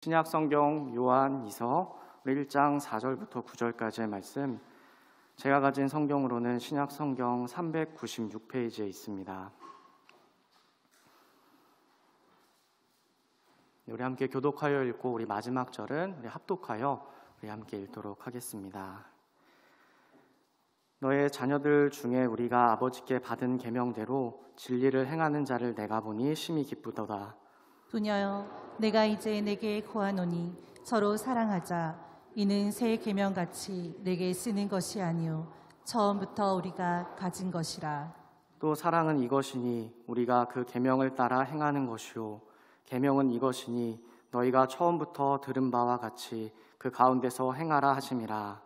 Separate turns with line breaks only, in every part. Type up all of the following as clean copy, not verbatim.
신약 성경 요한이서 1장 4절부터 9절까지의 말씀, 제가 가진 성경으로는 신약 성경 396페이지에 있습니다. 우리 함께 교독하여 읽고 우리 마지막 절은 우리 합독하여 우리 함께 읽도록 하겠습니다. 너의 자녀들 중에 우리가 아버지께 받은 계명대로 진리를 행하는 자를 내가 보니 심히 기쁘도다.
부녀여, 내가 이제 내게 고하노니 서로 사랑하자. 이는 새 계명같이 내게 쓰는 것이 아니요 처음부터 우리가 가진 것이라.
또 사랑은 이것이니 우리가 그 계명을 따라 행하는 것이요 계명은 이것이니 너희가 처음부터 들은 바와 같이 그 가운데서 행하라 하심이라.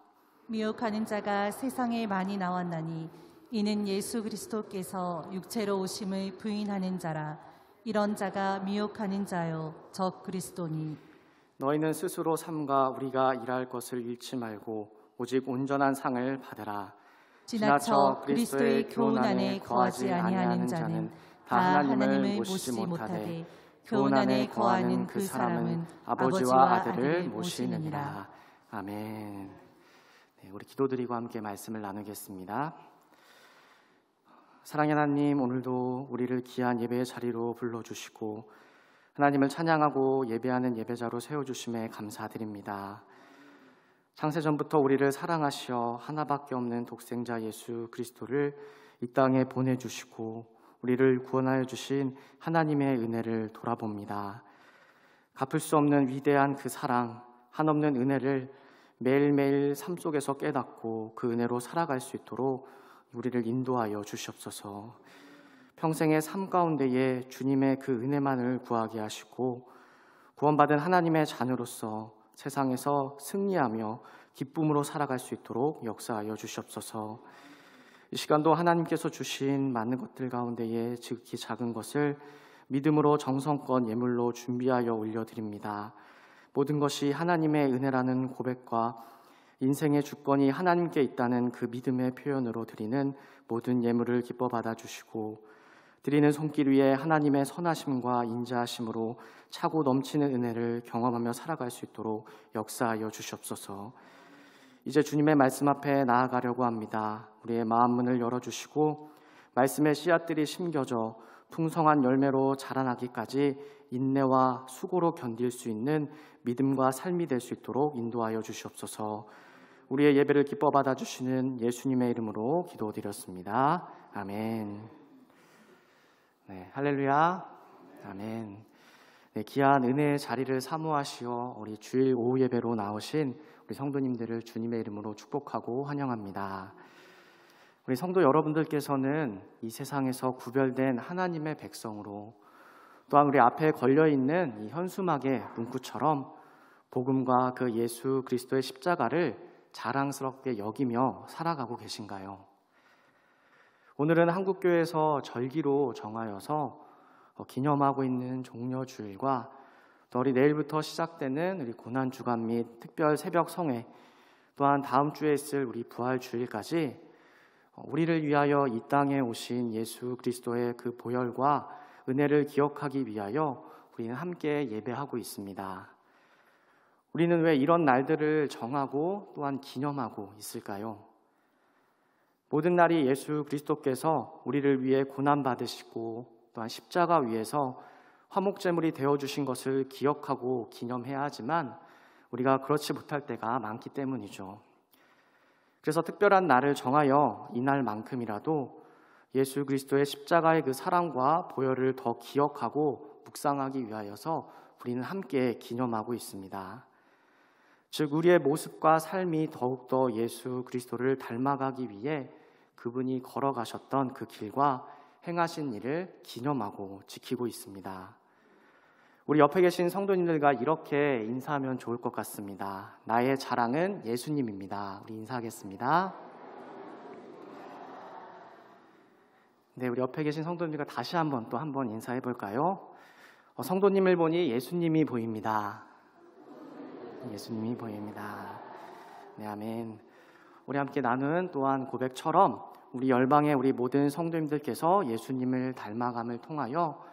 미혹하는 자가 세상에 많이 나왔나니 이는 예수 그리스도께서 육체로 오심을 부인하는 자라. 이런 자가 미혹하는 자요 적 그리스도니.
너희는 스스로 삼가 우리가 일할 것을 잃지 말고 오직 온전한 상을 받으라.
지나쳐 그리스도의 교훈 안에 거하지 아니하는 자는 다 하나님을 모시지 못하되 교훈 안에 거하는 그 사람은 아버지와 아들을 모시느니라.
아멘. 우리 기도드리고 함께 말씀을 나누겠습니다. 사랑의 하나님, 오늘도 우리를 귀한 예배의 자리로 불러주시고 하나님을 찬양하고 예배하는 예배자로 세워주심에 감사드립니다. 창세전부터 우리를 사랑하시어 하나밖에 없는 독생자 예수 그리스도를 이 땅에 보내주시고 우리를 구원하여 주신 하나님의 은혜를 돌아봅니다. 갚을 수 없는 위대한 그 사랑, 한없는 은혜를 매일매일 삶 속에서 깨닫고 그 은혜로 살아갈 수 있도록 우리를 인도하여 주시옵소서. 평생의 삶 가운데에 주님의 그 은혜만을 구하게 하시고 구원받은 하나님의 자녀로서 세상에서 승리하며 기쁨으로 살아갈 수 있도록 역사하여 주시옵소서. 이 시간도 하나님께서 주신 많은 것들 가운데에 지극히 작은 것을 믿음으로 정성껏 예물로 준비하여 올려드립니다. 모든 것이 하나님의 은혜라는 고백과 인생의 주권이 하나님께 있다는 그 믿음의 표현으로 드리는 모든 예물을 기뻐 받아주시고 드리는 손길 위에 하나님의 선하심과 인자하심으로 차고 넘치는 은혜를 경험하며 살아갈 수 있도록 역사하여 주시옵소서. 이제 주님의 말씀 앞에 나아가려고 합니다. 우리의 마음 문을 열어주시고 말씀의 씨앗들이 심겨져 풍성한 열매로 자라나기까지 인내와 수고로 견딜 수 있는 믿음과 삶이 될 수 있도록 인도하여 주시옵소서. 우리의 예배를 기뻐 받아주시는 예수님의 이름으로 기도드렸습니다. 아멘. 네, 할렐루야. 아멘. 네, 귀한 은혜의 자리를 사모하시어 우리 주일 오후 예배로 나오신 우리 성도님들을 주님의 이름으로 축복하고 환영합니다. 우리 성도 여러분들께서는 이 세상에서 구별된 하나님의 백성으로 또한 우리 앞에 걸려있는 이 현수막의 문구처럼 복음과 그 예수 그리스도의 십자가를 자랑스럽게 여기며 살아가고 계신가요? 오늘은 한국교회에서 절기로 정하여서 기념하고 있는 종려주일과 또 우리 내일부터 시작되는 우리 고난주간 및 특별 새벽 성회, 또한 다음 주에 있을 우리 부활주일까지 우리를 위하여 이 땅에 오신 예수 그리스도의 그 보혈과 은혜를 기억하기 위하여 우리는 함께 예배하고 있습니다. 우리는 왜 이런 날들을 정하고 또한 기념하고 있을까요? 모든 날이 예수 그리스도께서 우리를 위해 고난받으시고 또한 십자가 위에서 화목제물이 되어주신 것을 기억하고 기념해야 하지만 우리가 그렇지 못할 때가 많기 때문이죠. 그래서 특별한 날을 정하여 이날만큼이라도 예수 그리스도의 십자가의 그 사랑과 보혈을 더 기억하고 묵상하기 위하여서 우리는 함께 기념하고 있습니다. 즉 우리의 모습과 삶이 더욱더 예수 그리스도를 닮아가기 위해 그분이 걸어가셨던 그 길과 행하신 일을 기념하고 지키고 있습니다. 우리 옆에 계신 성도님들과 이렇게 인사하면 좋을 것 같습니다. 나의 자랑은 예수님입니다. 우리 인사하겠습니다. 네, 우리 옆에 계신 성도님들과 다시 한번 인사해 볼까요? 성도님을 보니 예수님이 보입니다. 예수님이 보입니다. 네, 아멘. 우리 함께 나눈 또한 고백처럼 우리 열방의 우리 모든 성도님들께서 예수님을 닮아감을 통하여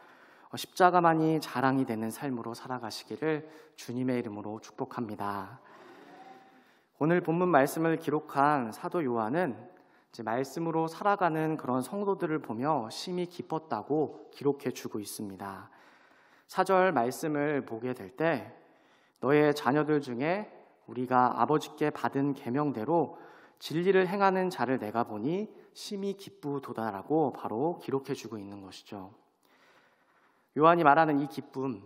십자가만이 자랑이 되는 삶으로 살아가시기를 주님의 이름으로 축복합니다. 오늘 본문 말씀을 기록한 사도 요한은 이제 말씀으로 살아가는 그런 성도들을 보며 심히 기뻤다고 기록해 주고 있습니다. 4절 말씀을 보게 될 때 너의 자녀들 중에 우리가 아버지께 받은 계명대로 진리를 행하는 자를 내가 보니 심히 기쁘도다라고 바로 기록해 주고 있는 것이죠. 요한이 말하는 이 기쁨,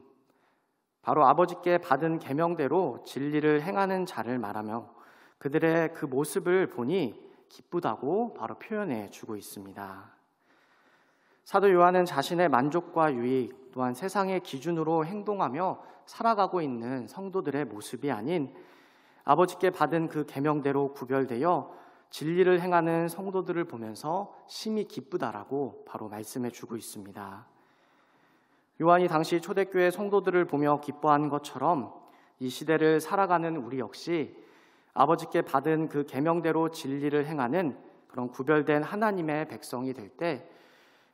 바로 아버지께 받은 계명대로 진리를 행하는 자를 말하며 그들의 그 모습을 보니 기쁘다고 바로 표현해 주고 있습니다. 사도 요한은 자신의 만족과 유익 또한 세상의 기준으로 행동하며 살아가고 있는 성도들의 모습이 아닌 아버지께 받은 그 계명대로 구별되어 진리를 행하는 성도들을 보면서 심히 기쁘다라고 바로 말씀해 주고 있습니다. 요한이 당시 초대교회 성도들을 보며 기뻐한 것처럼 이 시대를 살아가는 우리 역시 아버지께 받은 그 계명대로 진리를 행하는 그런 구별된 하나님의 백성이 될 때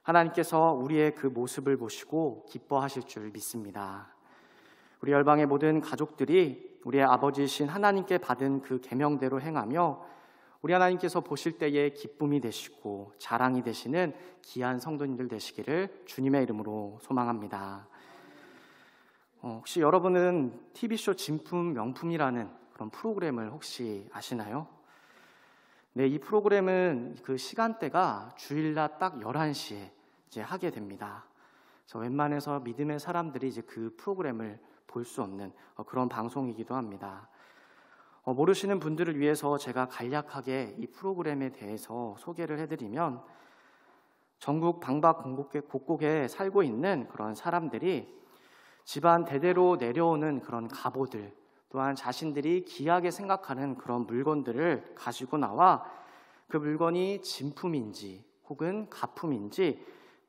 하나님께서 우리의 그 모습을 보시고 기뻐하실 줄 믿습니다. 우리 열방의 모든 가족들이 우리의 아버지이신 하나님께 받은 그 계명대로 행하며 우리 하나님께서 보실 때에 기쁨이 되시고 자랑이 되시는 귀한 성도님들 되시기를 주님의 이름으로 소망합니다. 혹시 여러분은 TV쇼 진품 명품이라는 그런 프로그램을 혹시 아시나요? 네, 이 프로그램은 그 시간대가 주일날 딱 11시에 이제 하게 됩니다. 그래서 웬만해서 믿음의 사람들이 이제 그 프로그램을 볼 수 없는 그런 방송이기도 합니다. 모르시는 분들을 위해서 제가 간략하게 이 프로그램에 대해서 소개를 해드리면 전국 방방곡곡에 살고 있는 그런 사람들이 집안 대대로 내려오는 그런 가보들 또한 자신들이 귀하게 생각하는 그런 물건들을 가지고 나와 그 물건이 진품인지 혹은 가품인지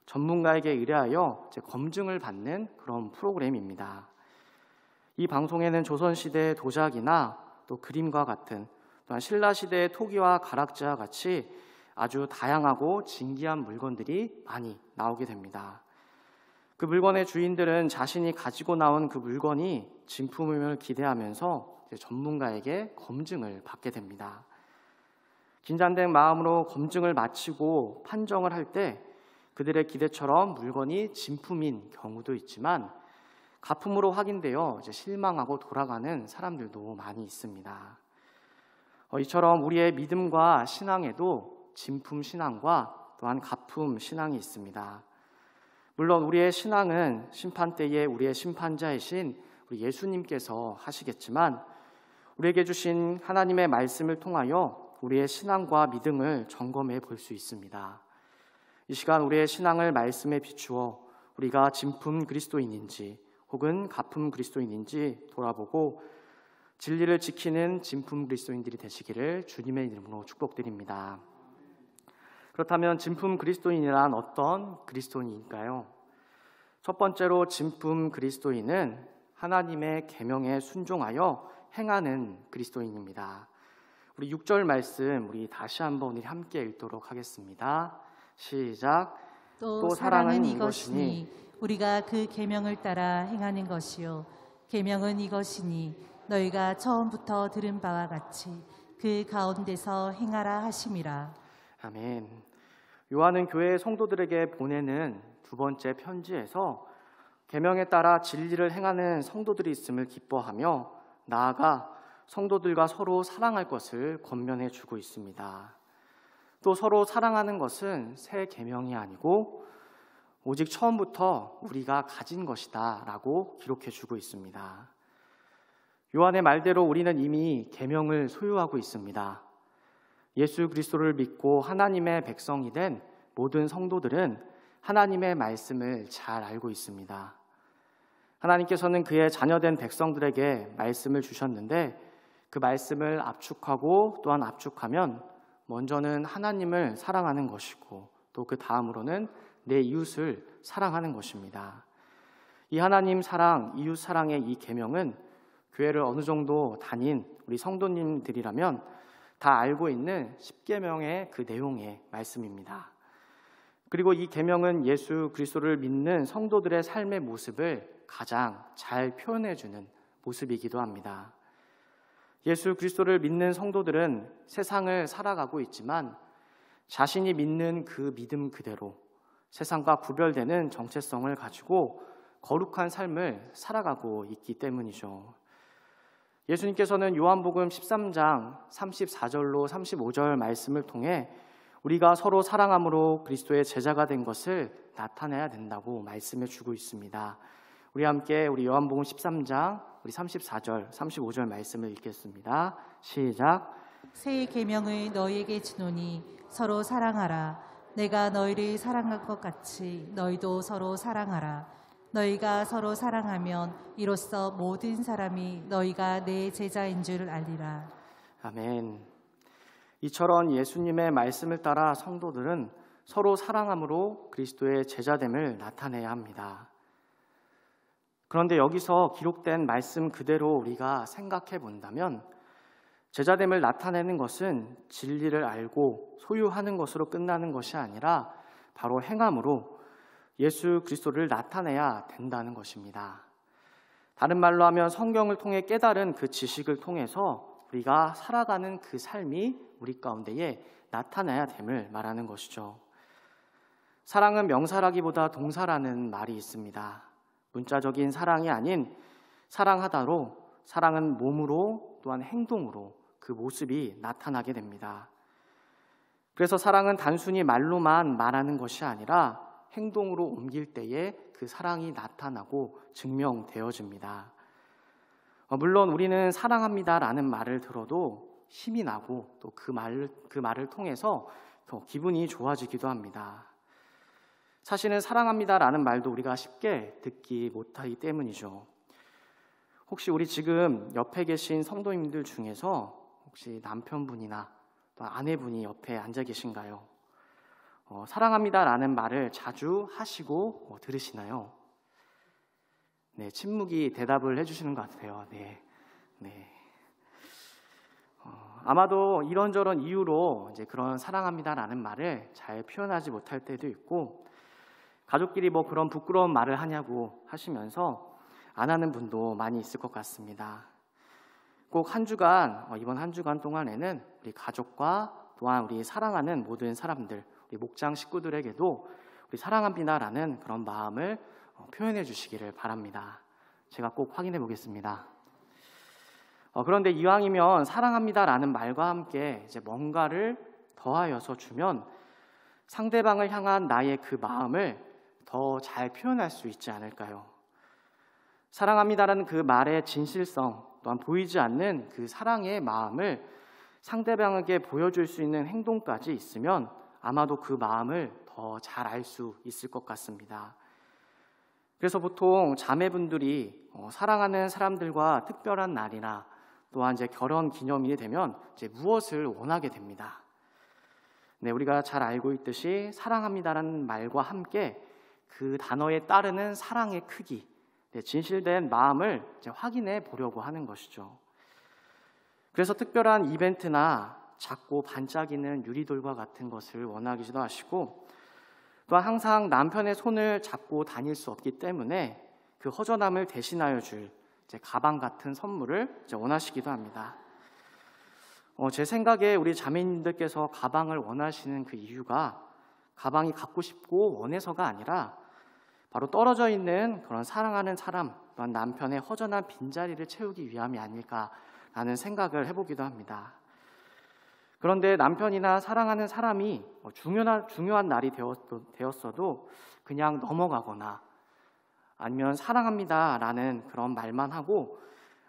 전문가에게 의뢰하여 이제 검증을 받는 그런 프로그램입니다. 이 방송에는 조선시대의 도자기나 또 그림과 같은 또한 신라시대의 토기와 가락지와 같이 아주 다양하고 진귀한 물건들이 많이 나오게 됩니다. 그 물건의 주인들은 자신이 가지고 나온 그 물건이 진품임을 기대하면서 전문가에게 검증을 받게 됩니다. 긴장된 마음으로 검증을 마치고 판정을 할 때 그들의 기대처럼 물건이 진품인 경우도 있지만 가품으로 확인되어 이제 실망하고 돌아가는 사람들도 많이 있습니다. 이처럼 우리의 믿음과 신앙에도 진품 신앙과 또한 가품 신앙이 있습니다. 물론 우리의 신앙은 심판대에 우리의 심판자이신 우리 예수님께서 하시겠지만 우리에게 주신 하나님의 말씀을 통하여 우리의 신앙과 믿음을 점검해 볼 수 있습니다. 이 시간 우리의 신앙을 말씀에 비추어 우리가 진품 그리스도인인지 혹은 가품 그리스도인인지 돌아보고 진리를 지키는 진품 그리스도인들이 되시기를 주님의 이름으로 축복드립니다. 그렇다면 진품 그리스도인이란 어떤 그리스도인일까요? 첫 번째로 진품 그리스도인은 하나님의 계명에 순종하여 행하는 그리스도인입니다. 우리 6절 말씀 우리 다시 한번 함께 읽도록 하겠습니다. 시작.
또 사랑은 이것이니 우리가 그 계명을 따라 행하는 것이요 계명은 이것이니 너희가 처음부터 들은 바와 같이 그 가운데서 행하라 하심이라.
아멘. 요한은 교회 성도들에게 보내는 두 번째 편지에서 계명에 따라 진리를 행하는 성도들이 있음을 기뻐하며 나아가 성도들과 서로 사랑할 것을 권면해 주고 있습니다. 또 서로 사랑하는 것은 새 계명이 아니고 오직 처음부터 우리가 가진 것이다 라고 기록해 주고 있습니다. 요한의 말대로 우리는 이미 계명을 소유하고 있습니다. 예수 그리스도를 믿고 하나님의 백성이 된 모든 성도들은 하나님의 말씀을 잘 알고 있습니다. 하나님께서는 그의 자녀된 백성들에게 말씀을 주셨는데 그 말씀을 압축하고 또한 압축하면 먼저는 하나님을 사랑하는 것이고 또 그 다음으로는 내 이웃을 사랑하는 것입니다. 이 하나님 사랑, 이웃 사랑의 이 계명은 교회를 어느 정도 다닌 우리 성도님들이라면 다 알고 있는 10계명의 그 내용의 말씀입니다. 그리고 이 계명은 예수 그리스도를 믿는 성도들의 삶의 모습을 가장 잘 표현해주는 모습이기도 합니다. 예수 그리스도를 믿는 성도들은 세상을 살아가고 있지만 자신이 믿는 그 믿음 그대로 세상과 구별되는 정체성을 가지고 거룩한 삶을 살아가고 있기 때문이죠. 예수님께서는 요한복음 13장 34절로 35절 말씀을 통해 우리가 서로 사랑함으로 그리스도의 제자가 된 것을 나타내야 된다고 말씀해 주고 있습니다. 우리 함께 우리 요한복음 13장 우리 34절, 35절 말씀을 읽겠습니다. 시작.
새 계명을 너희에게 주노니 서로 사랑하라. 내가 너희를 사랑한 것 같이 너희도 서로 사랑하라. 너희가 서로 사랑하면 이로써 모든 사람이 너희가 내 제자인 줄 알리라.
아멘. 이처럼 예수님의 말씀을 따라 성도들은 서로 사랑함으로 그리스도의 제자됨을 나타내야 합니다. 그런데 여기서 기록된 말씀 그대로 우리가 생각해 본다면 제자됨을 나타내는 것은 진리를 알고 소유하는 것으로 끝나는 것이 아니라 바로 행함으로 예수 그리스도를 나타내야 된다는 것입니다. 다른 말로 하면 성경을 통해 깨달은 그 지식을 통해서 우리가 살아가는 그 삶이 우리 가운데에 나타나야 됨을 말하는 것이죠. 사랑은 명사라기보다 동사라는 말이 있습니다. 문자적인 사랑이 아닌 사랑하다로 사랑은 몸으로 또한 행동으로 그 모습이 나타나게 됩니다. 그래서 사랑은 단순히 말로만 말하는 것이 아니라 행동으로 옮길 때에 그 사랑이 나타나고 증명되어집니다. 물론 우리는 사랑합니다라는 말을 들어도 힘이 나고 또 그 말을 통해서 더 기분이 좋아지기도 합니다. 사실은 사랑합니다라는 말도 우리가 쉽게 듣기 못하기 때문이죠. 혹시 우리 지금 옆에 계신 성도님들 중에서 혹시 남편분이나 또 아내분이 옆에 앉아 계신가요? 사랑합니다라는 말을 자주 하시고 들으시나요? 네, 침묵이 대답을 해주시는 것 같아요. 네. 아마도 이런저런 이유로 이제 그런 사랑합니다라는 말을 잘 표현하지 못할 때도 있고, 가족끼리 뭐 그런 부끄러운 말을 하냐고 하시면서 안 하는 분도 많이 있을 것 같습니다. 꼭 한 주간, 이번 한 주간 동안에는 우리 가족과 또한 우리 사랑하는 모든 사람들, 우리 목장 식구들에게도 우리 사랑합니다라는 그런 마음을 표현해 주시기를 바랍니다. 제가 꼭 확인해 보겠습니다. 그런데 이왕이면 사랑합니다라는 말과 함께 이제 뭔가를 더하여서 주면 상대방을 향한 나의 그 마음을 더 잘 표현할 수 있지 않을까요? 사랑합니다라는 그 말의 진실성 또한 보이지 않는 그 사랑의 마음을 상대방에게 보여줄 수 있는 행동까지 있으면 아마도 그 마음을 더 잘 알 수 있을 것 같습니다. 그래서 보통 자매분들이 사랑하는 사람들과 특별한 날이나 또한 이제 결혼 기념일이 되면 이제 무엇을 원하게 됩니다. 네, 우리가 잘 알고 있듯이 사랑합니다라는 말과 함께 그 단어에 따르는 사랑의 크기, 진실된 마음을 이제 확인해 보려고 하는 것이죠. 그래서 특별한 이벤트나 작고 반짝이는 유리돌과 같은 것을 원하기도 하시고, 또한 항상 남편의 손을 잡고 다닐 수 없기 때문에 그 허전함을 대신하여 줄 이제 가방 같은 선물을 이제 원하시기도 합니다. 제 생각에 우리 자매님들께서 가방을 원하시는 그 이유가 가방이 갖고 싶고 원해서가 아니라 바로 떨어져 있는 그런 사랑하는 사람 또한 남편의 허전한 빈자리를 채우기 위함이 아닐까라는 생각을 해보기도 합니다. 그런데 남편이나 사랑하는 사람이 중요한 날이 되었어도 그냥 넘어가거나 아니면 사랑합니다라는 그런 말만 하고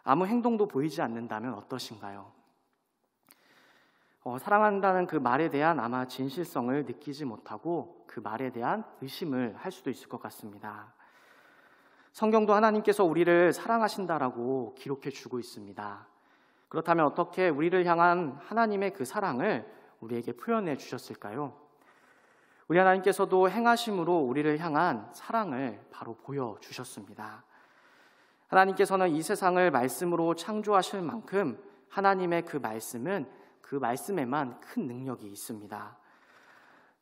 아무 행동도 보이지 않는다면 어떠신가요? 사랑한다는 그 말에 대한 아마 진실성을 느끼지 못하고 그 말에 대한 의심을 할 수도 있을 것 같습니다. 성경도 하나님께서 우리를 사랑하신다라고 기록해 주고 있습니다. 그렇다면 어떻게 우리를 향한 하나님의 그 사랑을 우리에게 표현해 주셨을까요? 우리 하나님께서도 행하심으로 우리를 향한 사랑을 바로 보여주셨습니다. 하나님께서는 이 세상을 말씀으로 창조하실 만큼 하나님의 그 말씀은 그 말씀에만 큰 능력이 있습니다.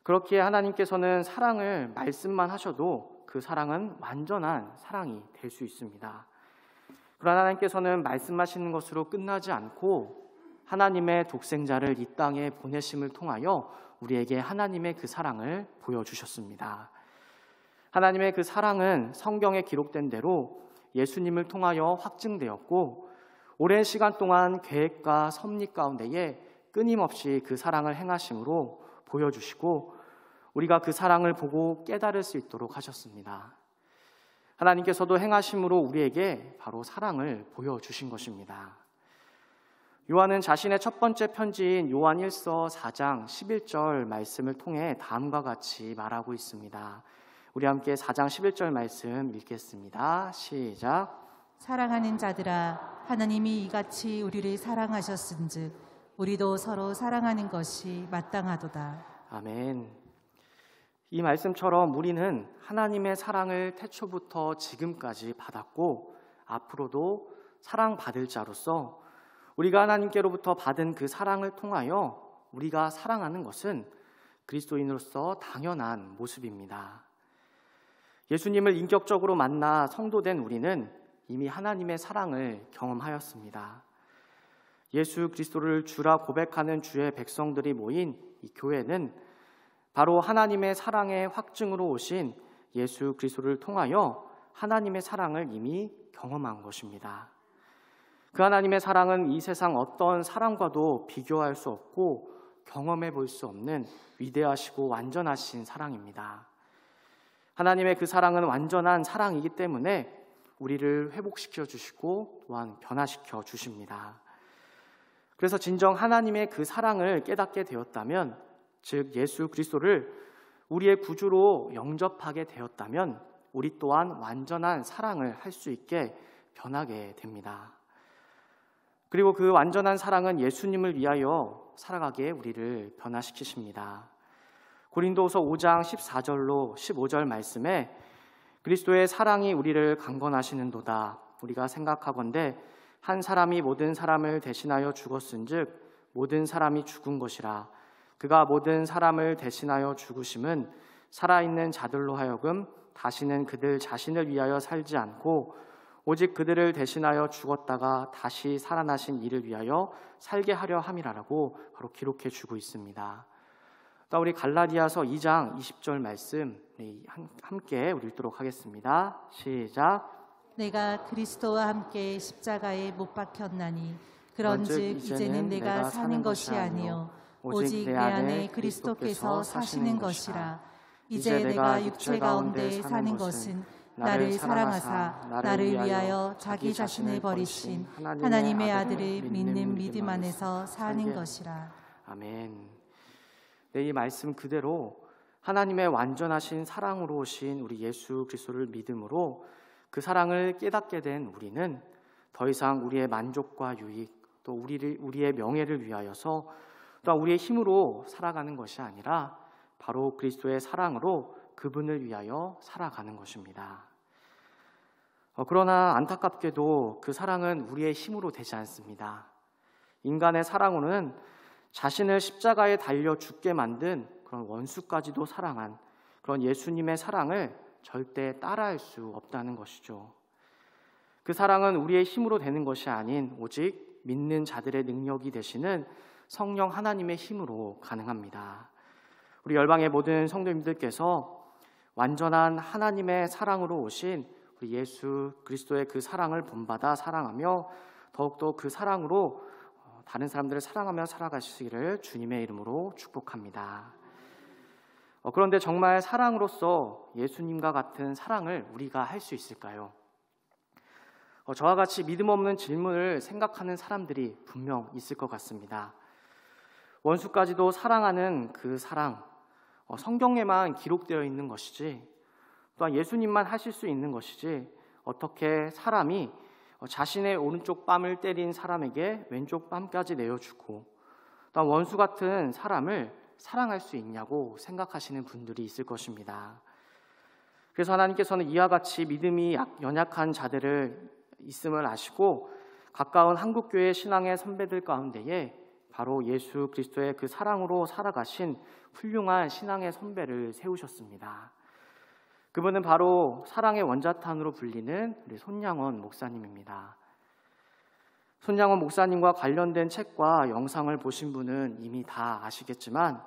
그렇기에 하나님께서는 사랑을 말씀만 하셔도 그 사랑은 완전한 사랑이 될 수 있습니다. 그러나 하나님께서는 말씀하시는 것으로 끝나지 않고 하나님의 독생자를 이 땅에 보내심을 통하여 우리에게 하나님의 그 사랑을 보여주셨습니다. 하나님의 그 사랑은 성경에 기록된 대로 예수님을 통하여 확증되었고 오랜 시간 동안 계획과 섭리 가운데에 끊임없이 그 사랑을 행하심으로 보여주시고 우리가 그 사랑을 보고 깨달을 수 있도록 하셨습니다. 하나님께서도 행하심으로 우리에게 바로 사랑을 보여주신 것입니다. 요한은 자신의 첫 번째 편지인 요한 1서 4장 11절 말씀을 통해 다음과 같이 말하고 있습니다. 우리 함께 4장 11절 말씀 읽겠습니다. 시작.
사랑하는 자들아, 하나님이 이같이 우리를 사랑하셨은즉 우리도 서로 사랑하는 것이 마땅하도다.
아멘. 이 말씀처럼 우리는 하나님의 사랑을 태초부터 지금까지 받았고 앞으로도 사랑받을 자로서 우리가 하나님께로부터 받은 그 사랑을 통하여 우리가 사랑하는 것은 그리스도인으로서 당연한 모습입니다. 예수님을 인격적으로 만나 성도된 우리는 이미 하나님의 사랑을 경험하였습니다. 예수 그리스도를 주라 고백하는 주의 백성들이 모인 이 교회는 바로 하나님의 사랑의 확증으로 오신 예수 그리스도를 통하여 하나님의 사랑을 이미 경험한 것입니다. 그 하나님의 사랑은 이 세상 어떤 사랑과도 비교할 수 없고 경험해 볼 수 없는 위대하시고 완전하신 사랑입니다. 하나님의 그 사랑은 완전한 사랑이기 때문에 우리를 회복시켜 주시고 또한 변화시켜 주십니다. 그래서 진정 하나님의 그 사랑을 깨닫게 되었다면, 즉 예수 그리스도를 우리의 구주로 영접하게 되었다면 우리 또한 완전한 사랑을 할 수 있게 변하게 됩니다. 그리고 그 완전한 사랑은 예수님을 위하여 살아가게 우리를 변화시키십니다. 고린도후서 5장 14절로 15절 말씀에 그리스도의 사랑이 우리를 강건하시는도다. 우리가 생각하건대 한 사람이 모든 사람을 대신하여 죽었은즉 모든 사람이 죽은 것이라. 그가 모든 사람을 대신하여 죽으심은 살아있는 자들로 하여금 다시는 그들 자신을 위하여 살지 않고 오직 그들을 대신하여 죽었다가 다시 살아나신 이를 위하여 살게 하려 함이라라고 바로 기록해 주고 있습니다. 또 우리 갈라디아서 2장 20절 말씀 함께 우리 읽도록 하겠습니다. 시작.
내가 그리스도와 함께 십자가에 못 박혔나니 그런즉 이제는 내가 사는 것이 아니요 오직 내 안에 그리스도께서 사시는 것이라. 이제 내가 육체 가운데 사는 것은 나를 사랑하사 나를 위하여 자기 자신을 버리신 하나님의 아들을 믿는 믿음 안에서 사는 것이라.
아멘. 네, 이 말씀 그대로 하나님의 완전하신 사랑으로 오신 우리 예수 그리스도를 믿음으로 그 사랑을 깨닫게 된 우리는 더 이상 우리의 만족과 유익 또 우리의 명예를 위하여서 또한 우리의 힘으로 살아가는 것이 아니라 바로 그리스도의 사랑으로 그분을 위하여 살아가는 것입니다. 그러나 안타깝게도 그 사랑은 우리의 힘으로 되지 않습니다. 인간의 사랑으로는 자신을 십자가에 달려 죽게 만든 그런 원수까지도 사랑한 그런 예수님의 사랑을 절대 따라할 수 없다는 것이죠. 그 사랑은 우리의 힘으로 되는 것이 아닌 오직 믿는 자들의 능력이 되시는 성령 하나님의 힘으로 가능합니다. 우리 열방의 모든 성도님들께서 완전한 하나님의 사랑으로 오신 우리 예수 그리스도의 그 사랑을 본받아 사랑하며 더욱더 그 사랑으로 다른 사람들을 사랑하며 살아가시기를 주님의 이름으로 축복합니다. 그런데 정말 사랑으로서 예수님과 같은 사랑을 우리가 할 수 있을까요? 저와 같이 믿음 없는 질문을 생각하는 사람들이 분명 있을 것 같습니다. 원수까지도 사랑하는 그 사랑, 성경에만 기록되어 있는 것이지 또한 예수님만 하실 수 있는 것이지 어떻게 사람이 자신의 오른쪽 뺨을 때린 사람에게 왼쪽 뺨까지 내어주고 또한 원수 같은 사람을 사랑할 수 있냐고 생각하시는 분들이 있을 것입니다. 그래서 하나님께서는 이와 같이 믿음이 연약한 자들을 있음을 아시고 가까운 한국교회 신앙의 선배들 가운데에 바로 예수 그리스도의 그 사랑으로 살아가신 훌륭한 신앙의 선배를 세우셨습니다. 그분은 바로 사랑의 원자탄으로 불리는 우리 손양원 목사님입니다. 손양원 목사님과 관련된 책과 영상을 보신 분은 이미 다 아시겠지만,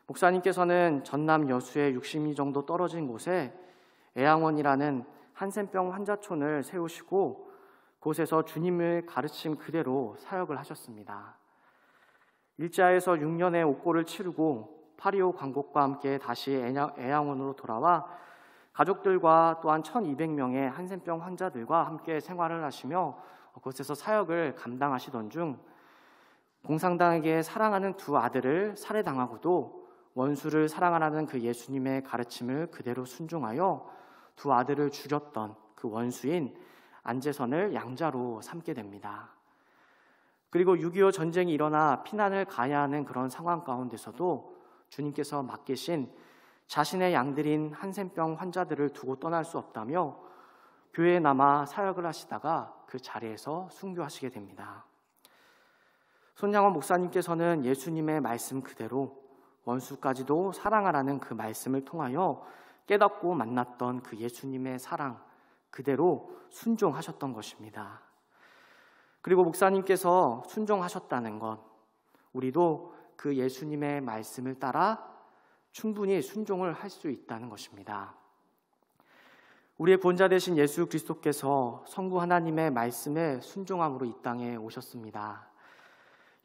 목사님께서는 전남 여수의 60리 정도 떨어진 곳에 애양원이라는 한센병 환자촌을 세우시고 곳에서 주님의 가르침 그대로 사역을 하셨습니다. 일자에서 6년의 옥고를 치르고 8.25 광복과 함께 다시 애양원으로 돌아와 가족들과 또한 1200명의 한센병 환자들과 함께 생활을 하시며 그곳에서 사역을 감당하시던 중 공산당에게 사랑하는 두 아들을 살해당하고도 원수를 사랑하라는 그 예수님의 가르침을 그대로 순종하여 두 아들을 죽였던 그 원수인 안재선을 양자로 삼게 됩니다. 그리고 6.25 전쟁이 일어나 피난을 가야 하는 그런 상황 가운데서도 주님께서 맡기신 자신의 양들인 한센병 환자들을 두고 떠날 수 없다며 교회에 남아 사역을 하시다가 그 자리에서 순교하시게 됩니다. 손양원 목사님께서는 예수님의 말씀 그대로 원수까지도 사랑하라는 그 말씀을 통하여 깨닫고 만났던 그 예수님의 사랑 그대로 순종하셨던 것입니다. 그리고 목사님께서 순종하셨다는 것, 우리도 그 예수님의 말씀을 따라 충분히 순종을 할 수 있다는 것입니다. 우리의 구원자 되신 예수 그리스도께서 성부 하나님의 말씀에 순종함으로 이 땅에 오셨습니다.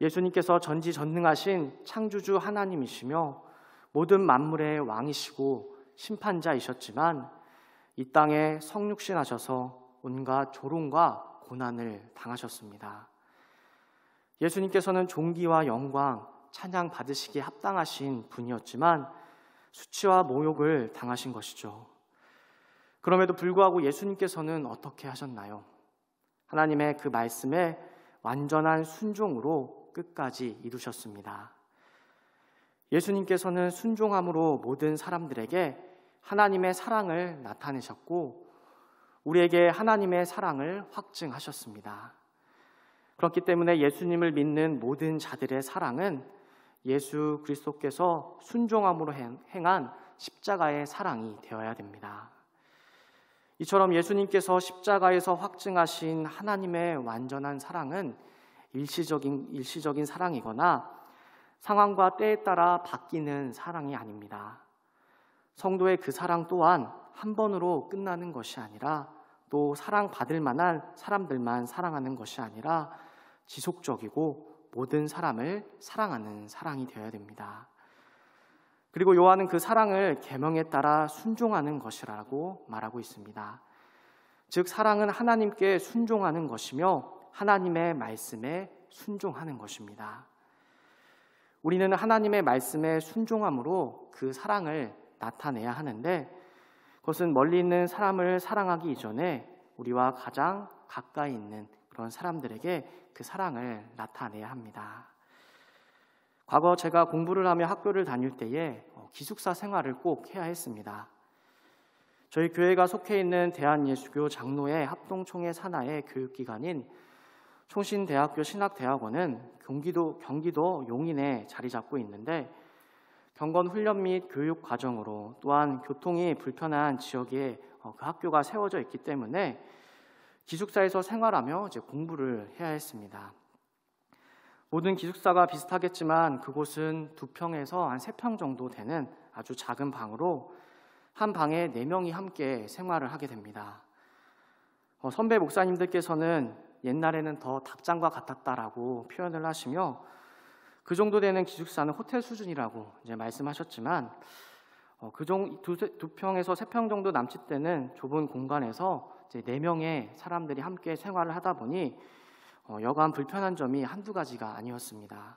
예수님께서 전지전능하신 창조주 하나님이시며 모든 만물의 왕이시고 심판자이셨지만 이 땅에 성육신하셔서 온갖 조롱과 고난을 당하셨습니다. 예수님께서는 존귀와 영광, 찬양 받으시기에 합당하신 분이었지만 수치와 모욕을 당하신 것이죠. 그럼에도 불구하고 예수님께서는 어떻게 하셨나요? 하나님의 그 말씀에 완전한 순종으로 끝까지 이루셨습니다. 예수님께서는 순종함으로 모든 사람들에게 하나님의 사랑을 나타내셨고 우리에게 하나님의 사랑을 확증하셨습니다. 그렇기 때문에 예수님을 믿는 모든 자들의 사랑은 예수 그리스도께서 순종함으로 행한 십자가의 사랑이 되어야 됩니다. 이처럼 예수님께서 십자가에서 확증하신 하나님의 완전한 사랑은 일시적인 사랑이거나 상황과 때에 따라 바뀌는 사랑이 아닙니다. 성도의 그 사랑 또한 한 번으로 끝나는 것이 아니라 또 사랑받을 만한 사람들만 사랑하는 것이 아니라 지속적이고 모든 사람을 사랑하는 사랑이 되어야 됩니다. 그리고 요한은 그 사랑을 계명에 따라 순종하는 것이라고 말하고 있습니다. 즉 사랑은 하나님께 순종하는 것이며 하나님의 말씀에 순종하는 것입니다. 우리는 하나님의 말씀에 순종함으로 그 사랑을 나타내야 하는데 그것은 멀리 있는 사람을 사랑하기 이전에 우리와 가장 가까이 있는 그런 사람들에게 그 사랑을 나타내야 합니다. 과거 제가 공부를 하며 학교를 다닐 때에 기숙사 생활을 꼭 해야 했습니다. 저희 교회가 속해 있는 대한예수교 장로회 합동총회 산하의 교육기관인 총신대학교 신학대학원은 경기도 용인에 자리 잡고 있는데 경건 훈련 및 교육 과정으로 또한 교통이 불편한 지역에 그 학교가 세워져 있기 때문에 기숙사에서 생활하며 이제 공부를 해야 했습니다. 모든 기숙사가 비슷하겠지만 그곳은 2평에서 한 3평 정도 되는 아주 작은 방으로 한 방에 4명이 함께 생활을 하게 됩니다. 선배 목사님들께서는 옛날에는 더 닭장과 같았다라고 표현을 하시며 그 정도 되는 기숙사는 호텔 수준이라고 이제 말씀하셨지만 그 2평에서 3평 정도 남짓되는 좁은 공간에서 이제 4명의 사람들이 함께 생활을 하다 보니 여간 불편한 점이 한두 가지가 아니었습니다.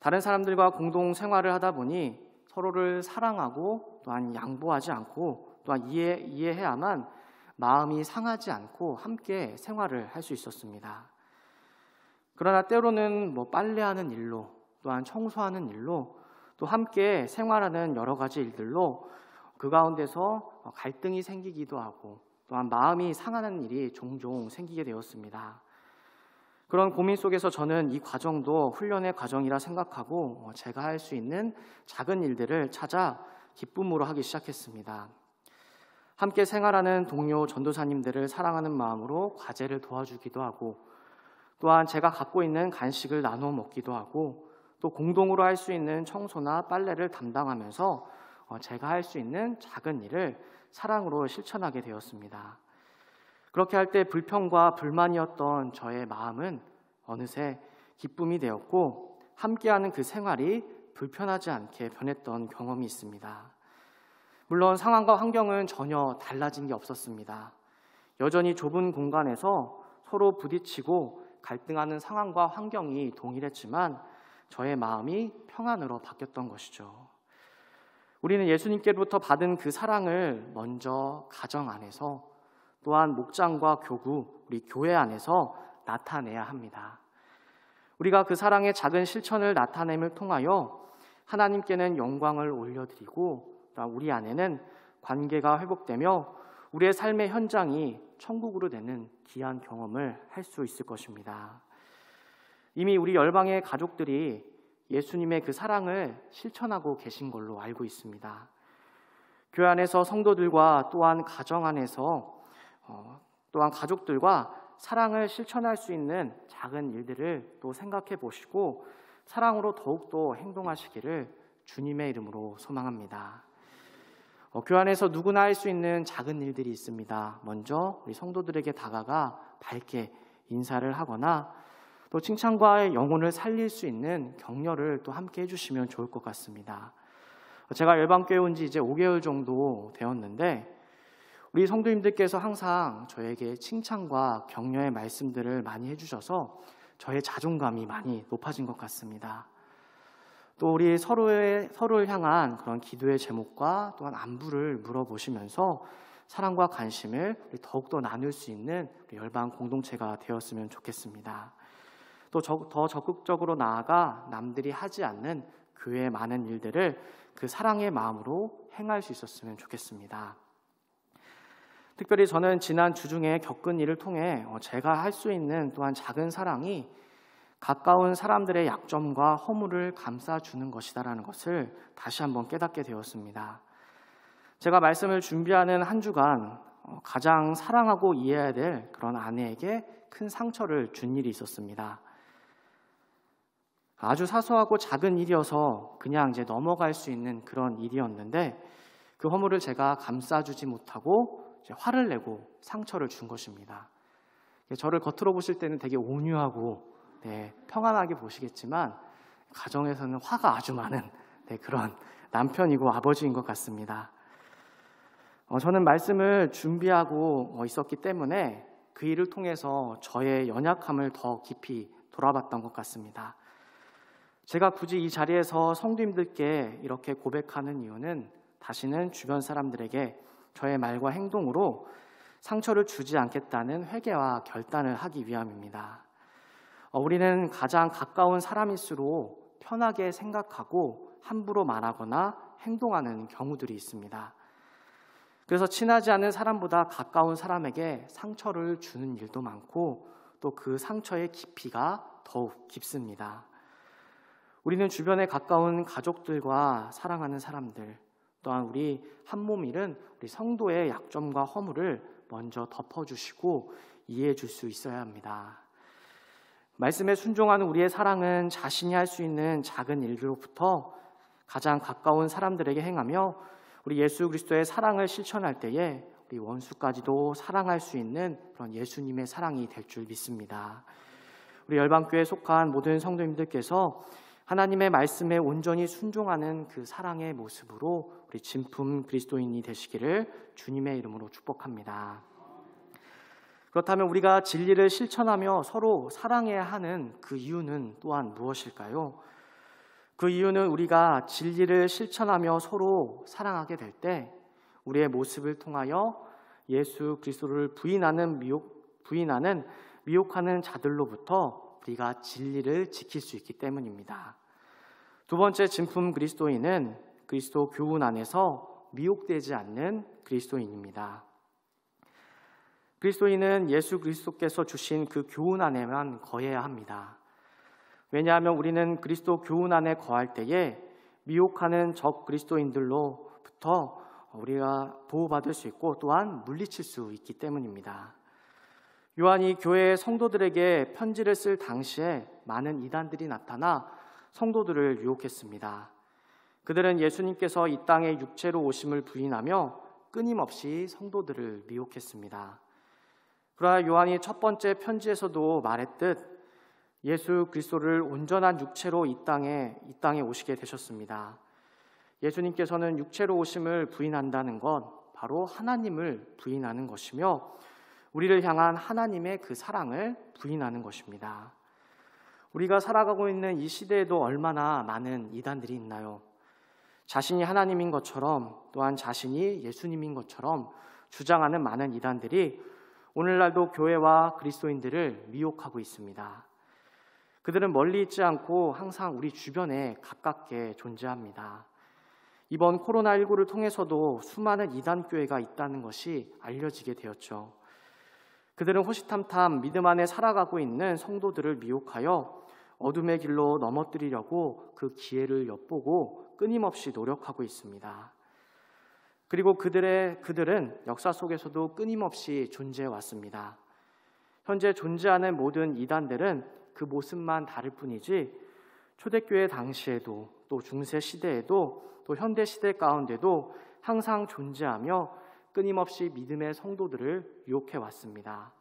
다른 사람들과 공동 생활을 하다 보니 서로를 사랑하고 또한 양보하지 않고 또한 이해해야만 마음이 상하지 않고 함께 생활을 할 수 있었습니다. 그러나 때로는 빨래하는 일로 또한 청소하는 일로 또 함께 생활하는 여러 가지 일들로 그 가운데서 갈등이 생기기도 하고 또한 마음이 상하는 일이 종종 생기게 되었습니다. 그런 고민 속에서 저는 이 과정도 훈련의 과정이라 생각하고 제가 할 수 있는 작은 일들을 찾아 기쁨으로 하기 시작했습니다. 함께 생활하는 동료 전도사님들을 사랑하는 마음으로 과제를 도와주기도 하고, 또한 제가 갖고 있는 간식을 나눠 먹기도 하고, 또 공동으로 할 수 있는 청소나 빨래를 담당하면서 제가 할 수 있는 작은 일을 사랑으로 실천하게 되었습니다. 그렇게 할 때 불평과 불만이었던 저의 마음은 어느새 기쁨이 되었고, 함께하는 그 생활이 불편하지 않게 변했던 경험이 있습니다. 물론 상황과 환경은 전혀 달라진 게 없었습니다. 여전히 좁은 공간에서 서로 부딪히고 갈등하는 상황과 환경이 동일했지만 저의 마음이 평안으로 바뀌었던 것이죠. 우리는 예수님께로부터 받은 그 사랑을 먼저 가정 안에서, 또한 목장과 교구, 우리 교회 안에서 나타내야 합니다. 우리가 그 사랑의 작은 실천을 나타냄을 통하여 하나님께는 영광을 올려드리고, 우리 안에는 관계가 회복되며 우리의 삶의 현장이 천국으로 되는 귀한 경험을 할 수 있을 것입니다. 이미 우리 열방의 가족들이 예수님의 그 사랑을 실천하고 계신 걸로 알고 있습니다. 교회 안에서 성도들과 또한 가정 안에서 또한 가족들과 사랑을 실천할 수 있는 작은 일들을 또 생각해 보시고 사랑으로 더욱더 행동하시기를 주님의 이름으로 소망합니다. 교회 안에서 누구나 할 수 있는 작은 일들이 있습니다. 먼저 우리 성도들에게 다가가 밝게 인사를 하거나, 또 칭찬과 영혼을 살릴 수 있는 격려를 또 함께 해주시면 좋을 것 같습니다. 제가 열방교회 온 지 이제 5개월 정도 되었는데, 우리 성도님들께서 항상 저에게 칭찬과 격려의 말씀들을 많이 해주셔서 저의 자존감이 많이 높아진 것 같습니다. 또 우리 서로를 향한 그런 기도의 제목과 또한 안부를 물어보시면서 사랑과 관심을 더욱더 나눌 수 있는 우리 열방 공동체가 되었으면 좋겠습니다. 또 더 적극적으로 나아가 남들이 하지 않는 교회의 많은 일들을 그 사랑의 마음으로 행할 수 있었으면 좋겠습니다. 특별히 저는 지난 주중에 겪은 일을 통해 제가 할 수 있는 또한 작은 사랑이 가까운 사람들의 약점과 허물을 감싸주는 것이다라는 것을 다시 한번 깨닫게 되었습니다. 제가 말씀을 준비하는 한 주간 가장 사랑하고 이해해야 될 그런 아내에게 큰 상처를 준 일이 있었습니다. 아주 사소하고 작은 일이어서 그냥 이제 넘어갈 수 있는 그런 일이었는데, 그 허물을 제가 감싸주지 못하고 이제 화를 내고 상처를 준 것입니다. 저를 겉으로 보실 때는 되게 온유하고 평안하게 보시겠지만 가정에서는 화가 아주 많은 그런 남편이고 아버지인 것 같습니다. 저는 말씀을 준비하고 있었기 때문에 그 일을 통해서 저의 연약함을 더 깊이 돌아봤던 것 같습니다. 제가 굳이 이 자리에서 성도님들께 이렇게 고백하는 이유는 다시는 주변 사람들에게 저의 말과 행동으로 상처를 주지 않겠다는 회개와 결단을 하기 위함입니다. 우리는 가장 가까운 사람일수록 편하게 생각하고 함부로 말하거나 행동하는 경우들이 있습니다. 그래서 친하지 않은 사람보다 가까운 사람에게 상처를 주는 일도 많고, 또 그 상처의 깊이가 더욱 깊습니다. 우리는 주변에 가까운 가족들과 사랑하는 사람들, 또한 우리 한몸일은 우리 성도의 약점과 허물을 먼저 덮어주시고 이해해 줄 수 있어야 합니다. 말씀에 순종하는 우리의 사랑은 자신이 할 수 있는 작은 일로부터 가장 가까운 사람들에게 행하며, 우리 예수 그리스도의 사랑을 실천할 때에 우리 원수까지도 사랑할 수 있는 그런 예수님의 사랑이 될 줄 믿습니다. 우리 열방교회에 속한 모든 성도님들께서 하나님의 말씀에 온전히 순종하는 그 사랑의 모습으로 우리 진품 그리스도인이 되시기를 주님의 이름으로 축복합니다. 그렇다면 우리가 진리를 실천하며 서로 사랑해야 하는 그 이유는 또한 무엇일까요? 그 이유는 우리가 진리를 실천하며 서로 사랑하게 될 때 우리의 모습을 통하여 예수 그리스도를 부인하는 미혹하는 자들로부터 우리가 진리를 지킬 수 있기 때문입니다. 두 번째 진품 그리스도인은 그리스도 교훈 안에서 미혹되지 않는 그리스도인입니다. 그리스도인은 예수 그리스도께서 주신 그 교훈 안에만 거해야 합니다. 왜냐하면 우리는 그리스도 교훈 안에 거할 때에 미혹하는 적 그리스도인들로부터 우리가 보호받을 수 있고 또한 물리칠 수 있기 때문입니다. 요한이 교회 성도들에게 편지를 쓸 당시에 많은 이단들이 나타나 성도들을 유혹했습니다. 그들은 예수님께서 이 땅에 육체로 오심을 부인하며 끊임없이 성도들을 미혹했습니다. 그러나 요한이 첫 번째 편지에서도 말했듯 예수 그리스도를 온전한 육체로 이 땅에 오시게 되셨습니다. 예수님께서는 육체로 오심을 부인한다는 건 바로 하나님을 부인하는 것이며 우리를 향한 하나님의 그 사랑을 부인하는 것입니다. 우리가 살아가고 있는 이 시대에도 얼마나 많은 이단들이 있나요? 자신이 하나님인 것처럼 또한 자신이 예수님인 것처럼 주장하는 많은 이단들이 오늘날도 교회와 그리스도인들을 미혹하고 있습니다. 그들은 멀리 있지 않고 항상 우리 주변에 가깝게 존재합니다. 이번 코로나19를 통해서도 수많은 이단교회가 있다는 것이 알려지게 되었죠. 그들은 호시탐탐 믿음 안에 살아가고 있는 성도들을 미혹하여 어둠의 길로 넘어뜨리려고 그 기회를 엿보고 끊임없이 노력하고 있습니다. 그리고 그들은 역사 속에서도 끊임없이 존재해 왔습니다. 현재 존재하는 모든 이단들은 그 모습만 다를 뿐이지 초대교회 당시에도 또 중세 시대에도 또 현대 시대 가운데도 항상 존재하며 끊임없이 믿음의 성도들을 유혹해 왔습니다.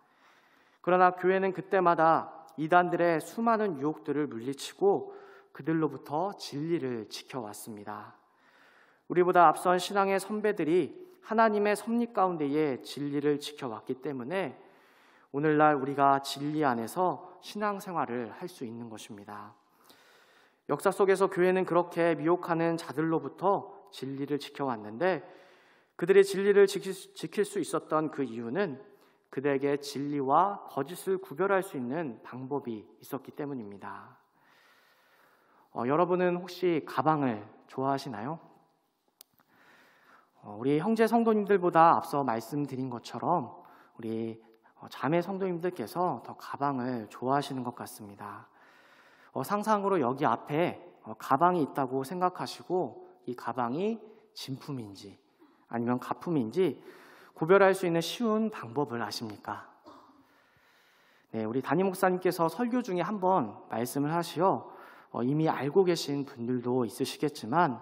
그러나 교회는 그때마다 이단들의 수많은 유혹들을 물리치고 그들로부터 진리를 지켜왔습니다. 우리보다 앞선 신앙의 선배들이 하나님의 섭리 가운데에 진리를 지켜왔기 때문에 오늘날 우리가 진리 안에서 신앙생활을 할 수 있는 것입니다. 역사 속에서 교회는 그렇게 미혹하는 자들로부터 진리를 지켜왔는데 그들의 진리를 지킬 수 있었던 그 이유는 그들에게 진리와 거짓을 구별할 수 있는 방법이 있었기 때문입니다. 여러분은 혹시 가방을 좋아하시나요? 우리 형제 성도님들보다 앞서 말씀드린 것처럼 우리 자매 성도님들께서 더 가방을 좋아하시는 것 같습니다. 상상으로 여기 앞에 가방이 있다고 생각하시고 이 가방이 진품인지 아니면 가품인지 구별할 수 있는 쉬운 방법을 아십니까? 네, 우리 담임 목사님께서 설교 중에 한번 말씀을 하시어 이미 알고 계신 분들도 있으시겠지만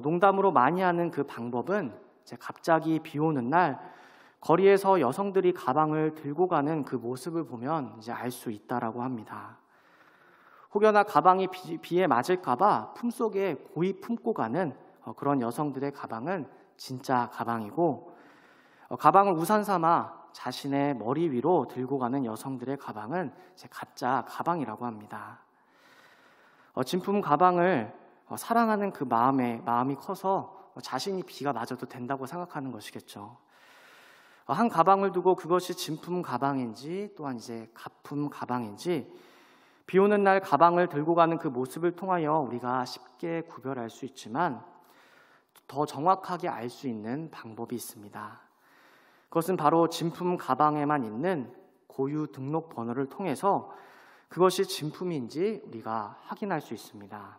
농담으로 많이 하는 그 방법은 이제 갑자기 비 오는 날 거리에서 여성들이 가방을 들고 가는 그 모습을 보면 이제 알 수 있다라고 합니다. 혹여나 가방이 비에 맞을까봐 품속에 고이 품고 가는 그런 여성들의 가방은 진짜 가방이고 가방을 우산 삼아 자신의 머리 위로 들고 가는 여성들의 가방은 이제 가짜 가방이라고 합니다. 진품 가방을 사랑하는 그 마음이 커서 자신이 비가 맞아도 된다고 생각하는 것이겠죠. 한 가방을 두고 그것이 진품 가방인지 또한 이제 가품 가방인지 비 오는 날 가방을 들고 가는 그 모습을 통하여 우리가 쉽게 구별할 수 있지만 더 정확하게 알 수 있는 방법이 있습니다. 그것은 바로 진품 가방에만 있는 고유 등록 번호를 통해서 그것이 진품인지 우리가 확인할 수 있습니다.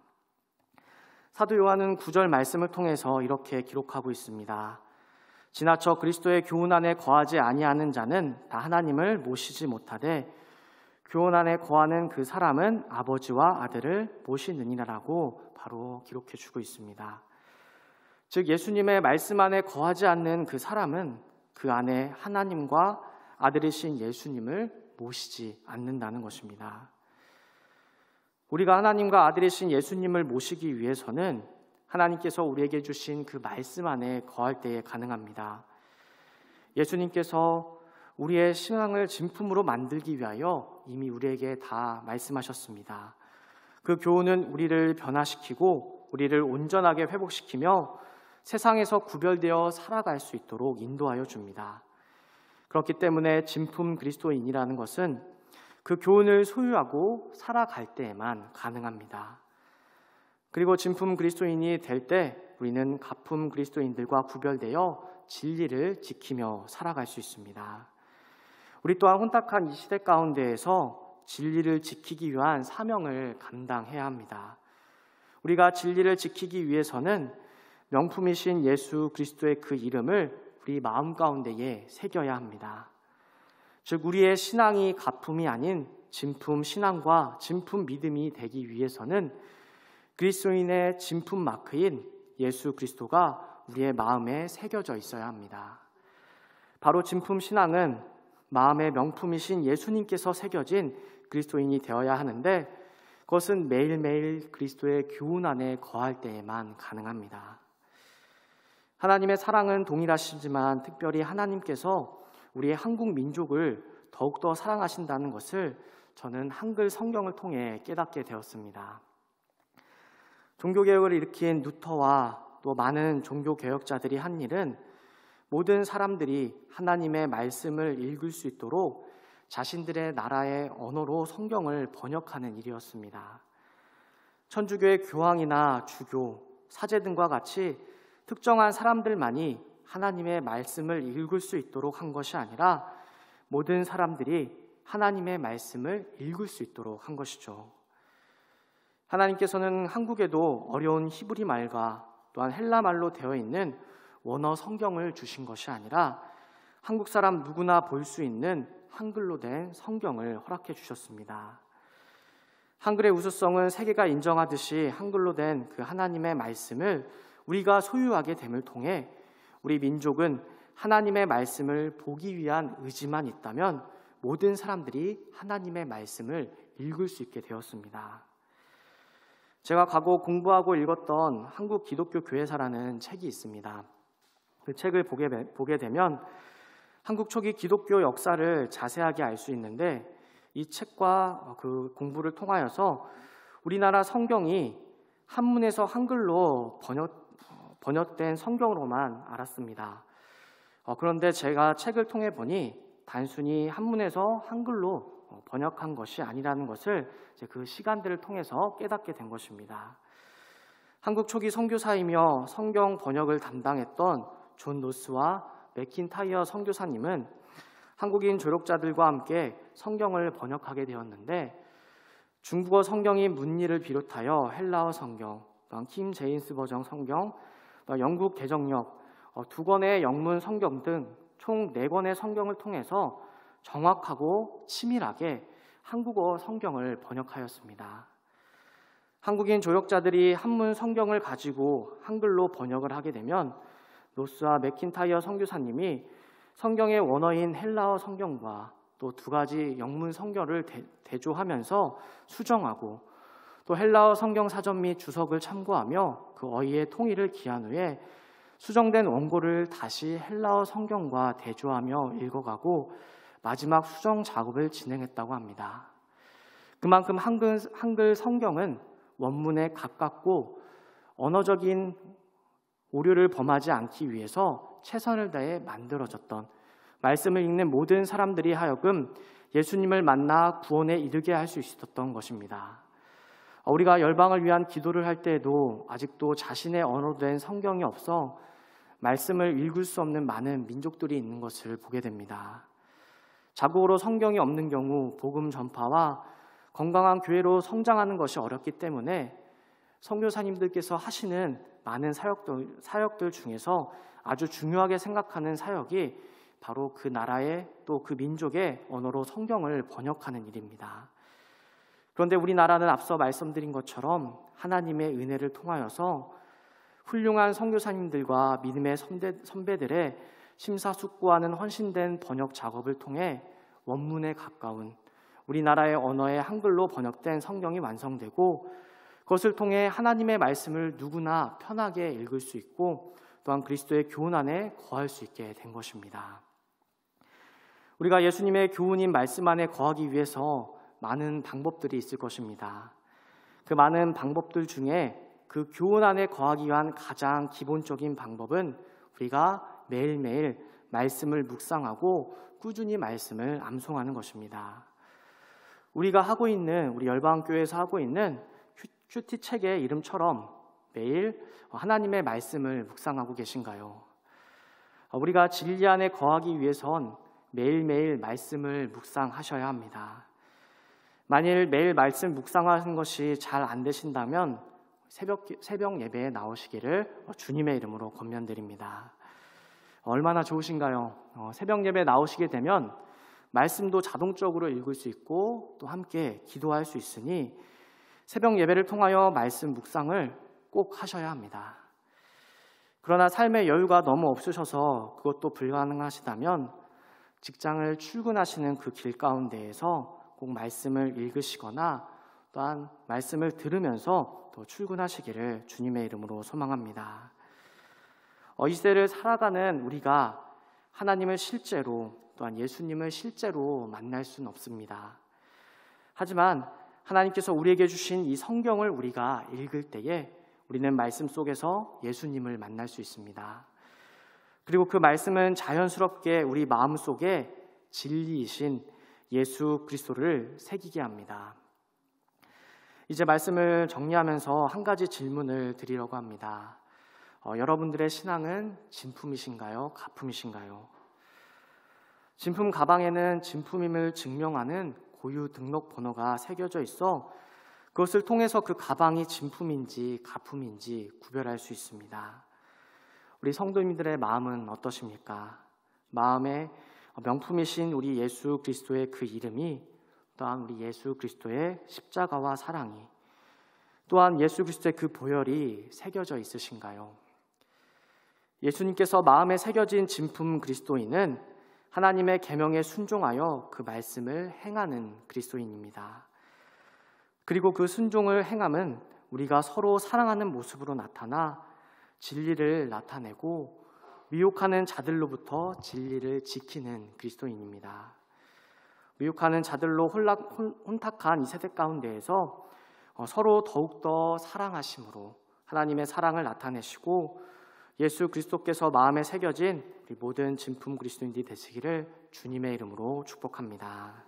사도 요한은 9절 말씀을 통해서 이렇게 기록하고 있습니다. 지나쳐 그리스도의 교훈 안에 거하지 아니하는 자는 다 하나님을 모시지 못하되 교훈 안에 거하는 그 사람은 아버지와 아들을 모시느니라라고 바로 기록해 주고 있습니다. 즉 예수님의 말씀 안에 거하지 않는 그 사람은 그 안에 하나님과 아들이신 예수님을 모시지 않는다는 것입니다. 우리가 하나님과 아들이신 예수님을 모시기 위해서는 하나님께서 우리에게 주신 그 말씀 안에 거할 때에 가능합니다. 예수님께서 우리의 신앙을 진품으로 만들기 위하여 이미 우리에게 다 말씀하셨습니다. 그 교훈은 우리를 변화시키고 우리를 온전하게 회복시키며 세상에서 구별되어 살아갈 수 있도록 인도하여 줍니다. 그렇기 때문에 진품 그리스도인이라는 것은 그 교훈을 소유하고 살아갈 때에만 가능합니다. 그리고 진품 그리스도인이 될 때 우리는 가품 그리스도인들과 구별되어 진리를 지키며 살아갈 수 있습니다. 우리 또한 혼탁한 이 시대 가운데에서 진리를 지키기 위한 사명을 감당해야 합니다. 우리가 진리를 지키기 위해서는 명품이신 예수 그리스도의 그 이름을 우리 마음 가운데에 새겨야 합니다. 즉 우리의 신앙이 가품이 아닌 진품 신앙과 진품 믿음이 되기 위해서는 그리스도인의 진품 마크인 예수 그리스도가 우리의 마음에 새겨져 있어야 합니다. 바로 진품 신앙은 마음의 명품이신 예수님께서 새겨진 그리스도인이 되어야 하는데 그것은 매일매일 그리스도의 교훈 안에 거할 때에만 가능합니다. 하나님의 사랑은 동일하시지만 특별히 하나님께서 우리의 한국 민족을 더욱더 사랑하신다는 것을 저는 한글 성경을 통해 깨닫게 되었습니다. 종교개혁을 일으킨 루터와 또 많은 종교개혁자들이 한 일은 모든 사람들이 하나님의 말씀을 읽을 수 있도록 자신들의 나라의 언어로 성경을 번역하는 일이었습니다. 천주교의 교황이나 주교, 사제 등과 같이 특정한 사람들만이 하나님의 말씀을 읽을 수 있도록 한 것이 아니라 모든 사람들이 하나님의 말씀을 읽을 수 있도록 한 것이죠. 하나님께서는 한국에도 어려운 히브리 말과 또한 헬라 말로 되어 있는 원어 성경을 주신 것이 아니라 한국 사람 누구나 볼 수 있는 한글로 된 성경을 허락해 주셨습니다. 한글의 우수성은 세계가 인정하듯이 한글로 된 그 하나님의 말씀을 우리가 소유하게 됨을 통해 우리 민족은 하나님의 말씀을 보기 위한 의지만 있다면 모든 사람들이 하나님의 말씀을 읽을 수 있게 되었습니다. 제가 과거 공부하고 읽었던 한국 기독교 교회사라는 책이 있습니다. 그 책을 보게 되면 한국 초기 기독교 역사를 자세하게 알 수 있는데 이 책과 그 공부를 통하여서 우리나라 성경이 한문에서 한글로 번역된 성경으로만 알았습니다. 그런데 제가 책을 통해 보니 단순히 한문에서 한글로 번역한 것이 아니라는 것을 그 시간들을 통해서 깨닫게 된 것입니다. 한국 초기 선교사이며 성경 번역을 담당했던 존 노스와 맥킨타이어 선교사님은 한국인 조력자들과 함께 성경을 번역하게 되었는데 중국어 성경인 문리를 비롯하여 헬라어 성경, 킹 제임스 버전 성경, 영국 개정역, 2권의 영문 성경 등 총 4권의 성경을 통해서 정확하고 치밀하게 한국어 성경을 번역하였습니다. 한국인 조력자들이 한문 성경을 가지고 한글로 번역을 하게 되면 노스와 맥킨타이어 선교사님이 성경의 원어인 헬라어 성경과 또 2가지 영문 성경을 대조하면서 수정하고 또 헬라어 성경 사전 및 주석을 참고하며 그 어휘의 통일을 기한 후에 수정된 원고를 다시 헬라어 성경과 대조하며 읽어가고 마지막 수정 작업을 진행했다고 합니다. 그만큼 한글 성경은 원문에 가깝고 언어적인 오류를 범하지 않기 위해서 최선을 다해 만들어졌던 말씀을 읽는 모든 사람들이 하여금 예수님을 만나 구원에 이르게 할 수 있었던 것입니다. 우리가 열방을 위한 기도를 할 때에도 아직도 자신의 언어로 된 성경이 없어 말씀을 읽을 수 없는 많은 민족들이 있는 것을 보게 됩니다. 자국어로 성경이 없는 경우 복음 전파와 건강한 교회로 성장하는 것이 어렵기 때문에 선교사님들께서 하시는 많은 사역들 중에서 아주 중요하게 생각하는 사역이 바로 그 나라의 또 그 민족의 언어로 성경을 번역하는 일입니다. 그런데 우리나라는 앞서 말씀드린 것처럼 하나님의 은혜를 통하여서 훌륭한 선교사님들과 믿음의 선배들의 심사숙고하는 헌신된 번역 작업을 통해 원문에 가까운 우리나라의 언어의 한글로 번역된 성경이 완성되고 그것을 통해 하나님의 말씀을 누구나 편하게 읽을 수 있고 또한 그리스도의 교훈 안에 거할 수 있게 된 것입니다. 우리가 예수님의 교훈인 말씀 안에 거하기 위해서 많은 방법들이 있을 것입니다. 그 많은 방법들 중에 그 교훈 안에 거하기 위한 가장 기본적인 방법은 우리가 매일매일 말씀을 묵상하고 꾸준히 말씀을 암송하는 것입니다. 우리가 하고 있는 우리 열방교회에서 하고 있는 큐티 책의 이름처럼 매일 하나님의 말씀을 묵상하고 계신가요? 우리가 진리 안에 거하기 위해선 매일매일 말씀을 묵상하셔야 합니다. 만일 매일 말씀 묵상하는 것이 잘 안 되신다면 새벽 예배에 나오시기를 주님의 이름으로 권면드립니다. 얼마나 좋으신가요? 새벽 예배에 나오시게 되면 말씀도 자동적으로 읽을 수 있고 또 함께 기도할 수 있으니 새벽 예배를 통하여 말씀 묵상을 꼭 하셔야 합니다. 그러나 삶의 여유가 너무 없으셔서 그것도 불가능하시다면 직장을 출근하시는 그 길 가운데에서 꼭 말씀을 읽으시거나 또한 말씀을 들으면서 또 출근하시기를 주님의 이름으로 소망합니다. 이 시대를 살아가는 우리가 하나님을 실제로 또한 예수님을 실제로 만날 수는 없습니다. 하지만 하나님께서 우리에게 주신 이 성경을 우리가 읽을 때에 우리는 말씀 속에서 예수님을 만날 수 있습니다. 그리고 그 말씀은 자연스럽게 우리 마음속에 진리이신 예수 그리스도를 새기게 합니다. 이제 말씀을 정리하면서 한 가지 질문을 드리려고 합니다. 여러분들의 신앙은 진품이신가요? 가품이신가요? 진품 가방에는 진품임을 증명하는 고유 등록 번호가 새겨져 있어 그것을 통해서 그 가방이 진품인지 가품인지 구별할 수 있습니다. 우리 성도님들의 마음은 어떠십니까? 마음에 명품이신 우리 예수 그리스도의 그 이름이 또한 우리 예수 그리스도의 십자가와 사랑이 또한 예수 그리스도의 그 보혈이 새겨져 있으신가요? 예수님께서 마음에 새겨진 진품 그리스도인은 하나님의 계명에 순종하여 그 말씀을 행하는 그리스도인입니다. 그리고 그 순종을 행함은 우리가 서로 사랑하는 모습으로 나타나 진리를 나타내고 미혹하는 자들로부터 진리를 지키는 그리스도인입니다. 미혹하는 자들로 혼탁한 이 세대 가운데에서 서로 더욱더 사랑하심으로 하나님의 사랑을 나타내시고 예수 그리스도께서 마음에 새겨진 우리 모든 진품 그리스도인들이 되시기를 주님의 이름으로 축복합니다.